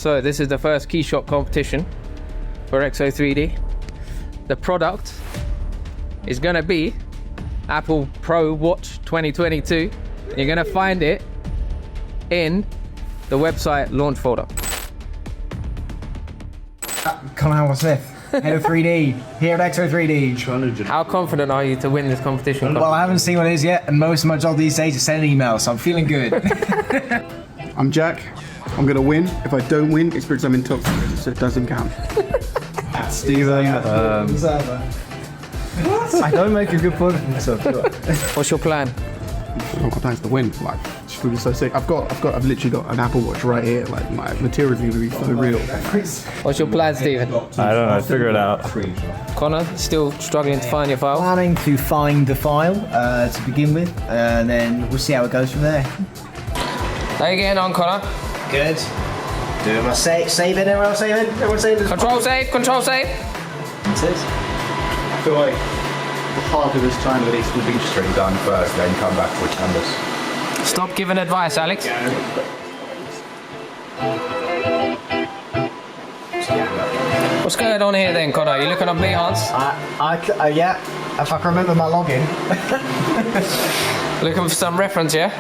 So this is the first Keyshot competition for Exo 3D. The product is gonna be Apple Pro Watch 2022. You're gonna find it in the website launch folder. Connor Smith, head of 3D, here at Exo 3D. How confident are you to win this competition? Well, I haven't seen what it is yet, and most of my job these days is sending emails, so I'm feeling good. I'm Jack. I'm gonna win. If I don't win, it's because I'm intoxicated, so it doesn't count. Steven, I don't make a good point for myself. What's your plan? I've got plans to win. Like, it's gonna be so sick. I've literally got an Apple Watch right here. Like, my materials are gonna be so real. What's your plan, Stephen? I don't know, figure it out. Connor, still struggling to find your file? Planning to find the file to begin with, and then we'll see how it goes from there. How you getting on, Connor? Good. Doing my saving, everyone saving? Everyone saving? Control save, control save. That's it. I feel like the part of this time at least the beach string done first, then come back with canvas. Stop giving advice, Alex. What's going on here then, Connor? You looking at me, Hans? Yeah, if I can remember my login. Looking for some reference, yeah?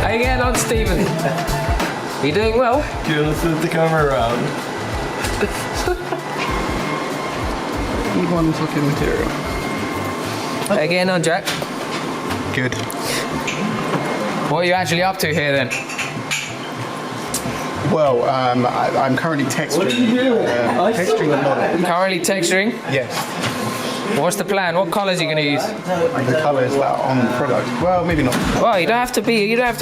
How you getting on, Stephen? You doing well? Do you want to flip the camera around? One fucking material. How you getting on, Jack? Good. What are you actually up to here then? Well, I'm currently texturing. What are you doing? Texturing a model. Currently texturing? Yes. What's the plan? What colours are you going to use? The colours that are on the product. Well, maybe not. Well, you don't have to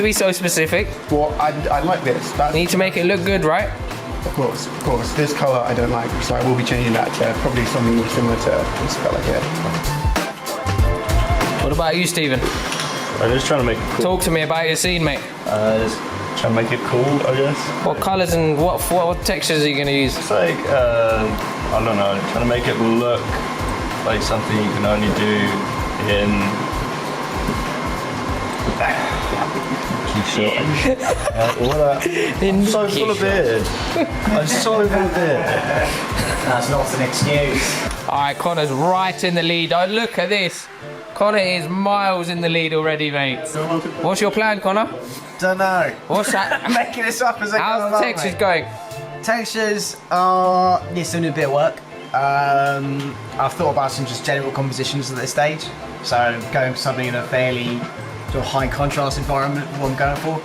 be so specific. Well, I like this. You need to make it look good, right? Of course. This colour I don't like, so I will be changing that to probably something more similar to this colour here. What about you, Stephen? I'm just trying to make it cool. Talk to me about your scene, mate. Just trying to make it cool, I guess. What colours and what textures are you going to use? It's like, I don't know, trying to make it look like something you can only do in Keyshot. I'm so full of beard. I'm so full of beard. That's not an excuse. Alright, Connor's right in the lead. Oh, look at this. Connor is miles in the lead already, mate. What's your plan, Connor? Don't know. What's that? I'm making this up as I go How's along, the textures going? Textures are still doing a bit of work. I've thought about some just general compositions at this stage. So going for something in a fairly sort of high contrast environment, what I'm going for.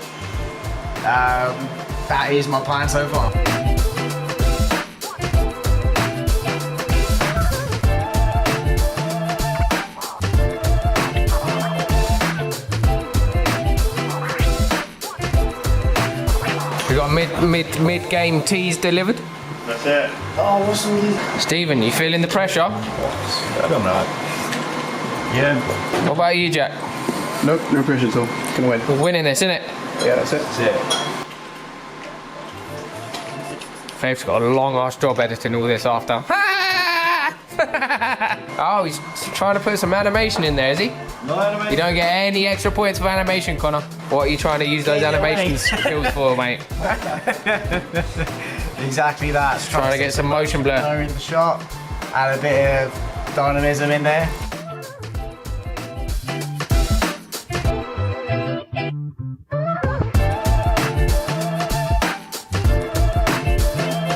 That is my plan so far. We got mid-game teas delivered. That's it. Oh, what's all this? Stephen, you feeling the pressure? I don't know. Yeah. What about you, Jack? Nope, no pressure at all. Gonna win. We're winning this, innit? Yeah, that's it. That's it. Faith's got a long-ass job editing all this after. Oh, he's trying to put some animation in there, is he? No animation. You don't get any extra points for animation, Connor. What are you trying to use those animation skills for, mate? Exactly that. Trying to get some motion blur. In the shot, add a bit of dynamism in there.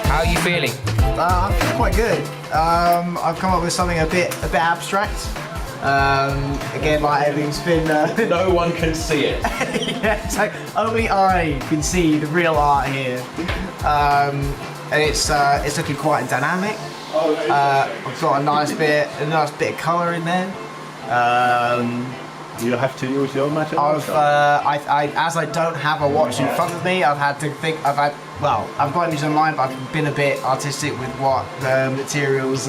How are you feeling? I feel quite good. I've come up with something a bit abstract. Again, like everything's been. No one can see it. Yeah, it's like only I can see the real art here, and it's looking quite dynamic. I've got a nice bit of colour in there. You have to use your material. As I don't have a watch in front of me, I've had to think. I've got these online, but I've been a bit artistic with what the materials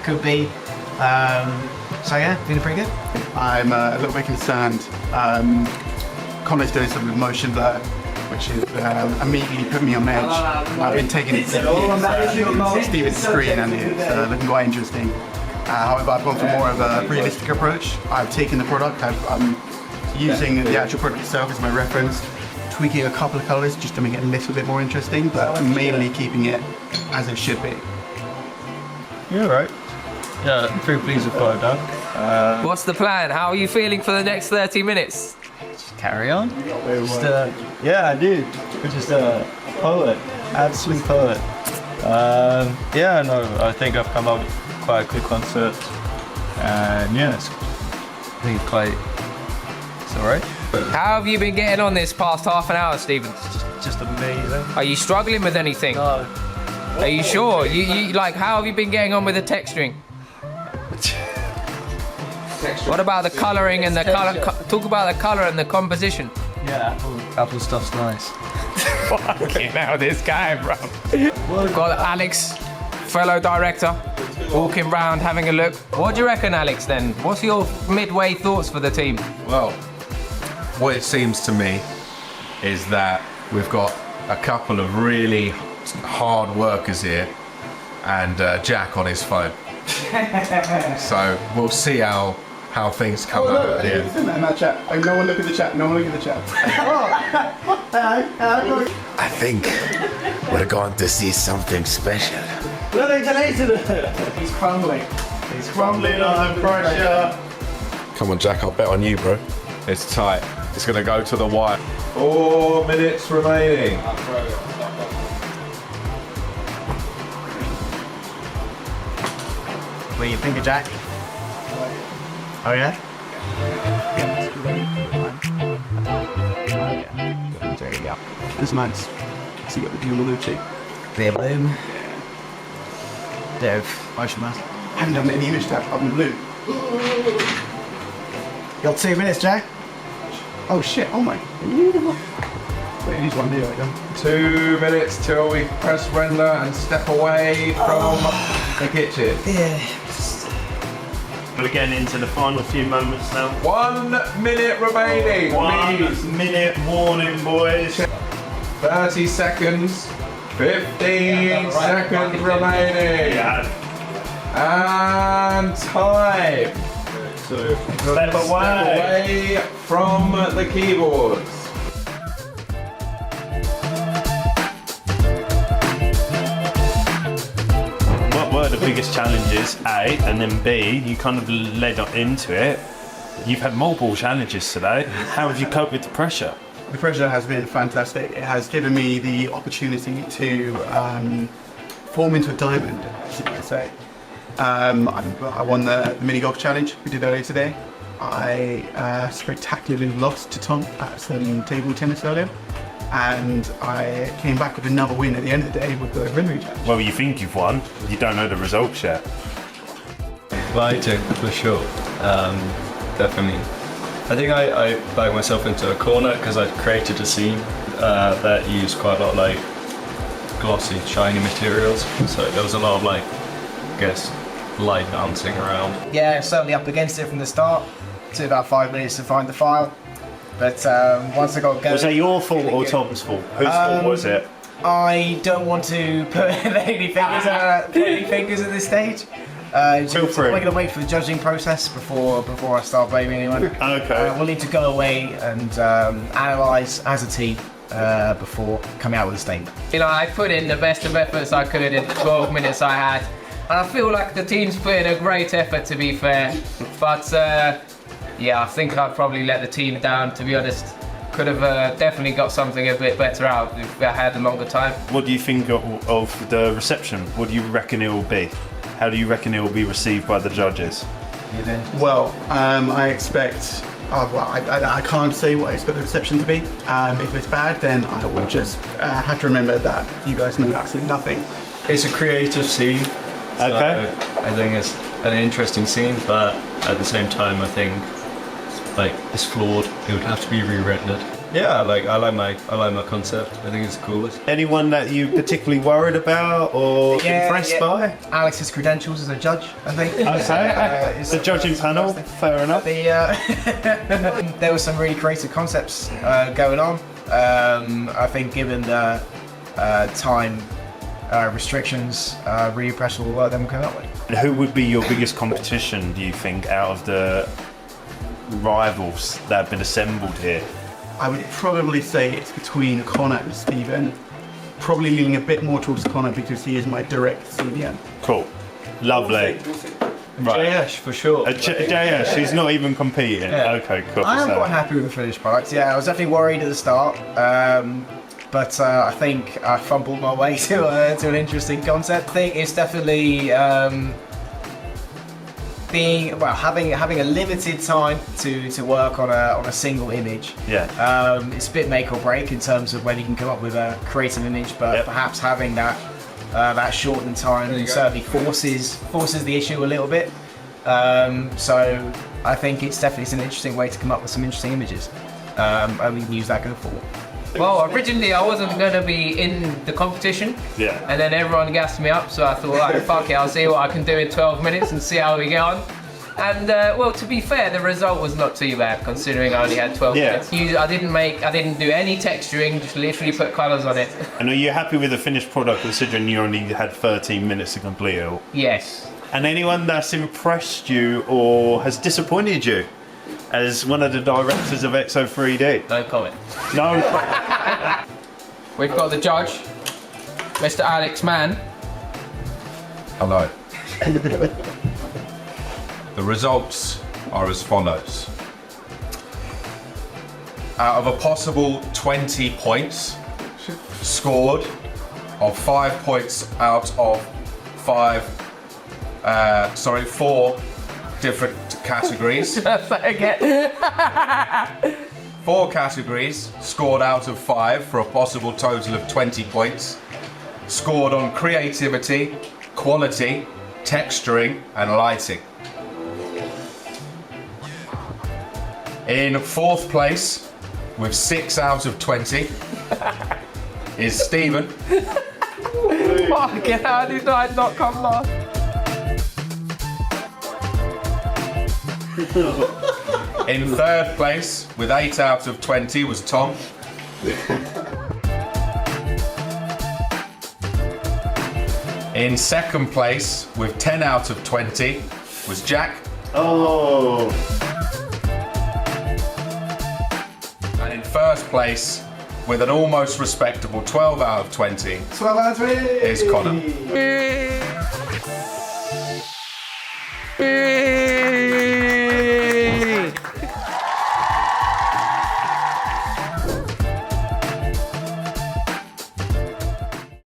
could be. So yeah, feeling pretty good. I'm a little bit concerned. Connor's doing some motion blur, which which is immediately put me on edge. I've been taking it to Steven's screen and it's looking quite interesting. However, I've gone for more of a realistic approach. I've taken the product, I'm using the actual product itself as my reference, tweaking a couple of colours just to make it a little bit more interesting, but mainly keeping it as it should be. You're right. Yeah, pretty pleased with what I've done. What's the plan? How are you feeling for the next 30 minutes? Just carry on. Just, yeah, I do. We're just a poet, absolute poet. Yeah, no, I think I've come up with quite a good concept, and yeah, I think it's alright. How have you been getting on this past half an hour, Stephen? Just amazing. Are you struggling with anything? No. Are you sure? You like, how have you been getting on with the texturing? What about the colouring and the colour? Talk about the colour and the composition. Yeah, Apple stuff's nice. Fucking hell, this guy, bro. We've got Alex, fellow director, walking round having a look. What do you reckon, Alex, then? What's your midway thoughts for the team? Well, what it seems to me is that we've got a couple of really hard workers here and Jack on his phone. So we'll see how things come out here. In that chat. Oh, no one look at the chat, no one look at the chat. I think we're going to see something special. He's crumbling. He's crumbling under pressure. Come on, Jack, I'll bet on you, bro. It's tight. It's gonna go to the wire. 4 minutes remaining. What do you think of Jack? Oh yeah? There you go. It's nice. So you got the Blue Luchi. Clear bloom. Dev, motion mask. I haven't done any image tab other than blue. You got 2 minutes, Jack? Oh shit, oh my. Wait, here's one here, I go. 2 minutes till we press render and step away from the kitchen. Yeah. We're getting into the final few moments now. 1 minute remaining. 1 minute warning, boys. 30 seconds. 15 seconds remaining. Yeah. And time. So step away. Away from the keyboards. What were the biggest challenges, A, and then B, you kind of led up into it. You've had multiple challenges today. How have you coped with the pressure? The pressure has been fantastic. It has given me the opportunity to form into a diamond, as you might say. I won the mini golf challenge we did earlier today. I spectacularly lost to Tom at some table tennis earlier, and I came back with another win at the end of the day with the rendering challenge. Well, you think you've won, you don't know the results yet. Lighting, for sure. Definitely. I think I backed myself into a corner because I'd created a scene that used quite a lot of like glossy, shiny materials. So there was a lot of like, I guess, light bouncing around. Yeah, certainly up against it from the start. Took about 5 minutes to find the file. But once I got going... Was that your fault or Tom's fault? Whose fault was it? I don't want to put any fingers at this stage. Feel free. We're going to wait for the judging process before I start blaming anyone. Okay. We'll need to go away and analyse as a team before coming out with a statement. You know, I put in the best of efforts I could in the 12 minutes I had. And I feel like the team's put in a great effort, to be fair. But yeah, I think I'd probably let the team down, to be honest. Could have definitely got something a bit better out if I had a longer time. What do you think of the reception? What do you reckon it will be? How do you reckon it will be received by the judges? Well, I expect... I can't say what I expect the reception to be. If it's bad, then I will just have to remember that you guys know absolutely nothing. It's a creative scene. So Okay. I think it's an interesting scene, but at the same time, I think like it's flawed. It would have to be re-rendered. Yeah, I like my concept. I think it's the coolest. Anyone that you particularly worried about or impressed by? Alex's credentials as a judge, I think. Okay. The judging panel, fair enough. There were some really creative concepts going on. I think given the time restrictions, really impressed with the work them coming up with. Who would be your biggest competition, do you think, out of the rivals that have been assembled here? I would probably say it's between Connor and Stephen. Probably leaning a bit more towards Connor because he is my direct senior. Cool. Lovely. Right. JS for sure. JS, she's not even competing. Yeah. Okay, cool. I am So- quite happy with the finished product. Yeah, I was definitely worried at the start, but I think I fumbled my way to an interesting concept. I think it's definitely having a limited time to work on a single image. Yeah. It's a bit make or break in terms of when you can come up with a creative image, but Yep. perhaps having that shortened time certainly forces the issue a little bit. So I think it's definitely an interesting way to come up with some interesting images, and we can use that going forward. Well, originally I wasn't going to be in the competition, Yeah. and then everyone gassed me up, so I thought, like, fuck it, I'll see what I can do in 12 minutes and see how we get on. And well, to be fair, the result was not too bad considering I only had 12 Yeah. minutes. I didn't do any texturing, just literally put colours on it. And are you happy with the finished product considering you only had 13 minutes to complete it all? Yes. And anyone that's impressed you or has disappointed you as one of the directors of XO3D? No comment. No. We've got the judge, Mr. Alex Mann. Hello. The results are as follows. Out of a possible 20 points scored, of 5 points out of 4 different categories. Again. 4 categories scored out of 5 for a possible total of 20 points. Scored on creativity, quality, texturing and lighting. In 4th place, with 6 out of 20, is Stephen. Fucking hell, did I not come last? In 3rd place, with 8 out of 20, was Tom. In 2nd place, with 10 out of 20, was Jack. Oh. And in 1st place, with an almost respectable 12 out of 20, 12 out of 20 is Connor.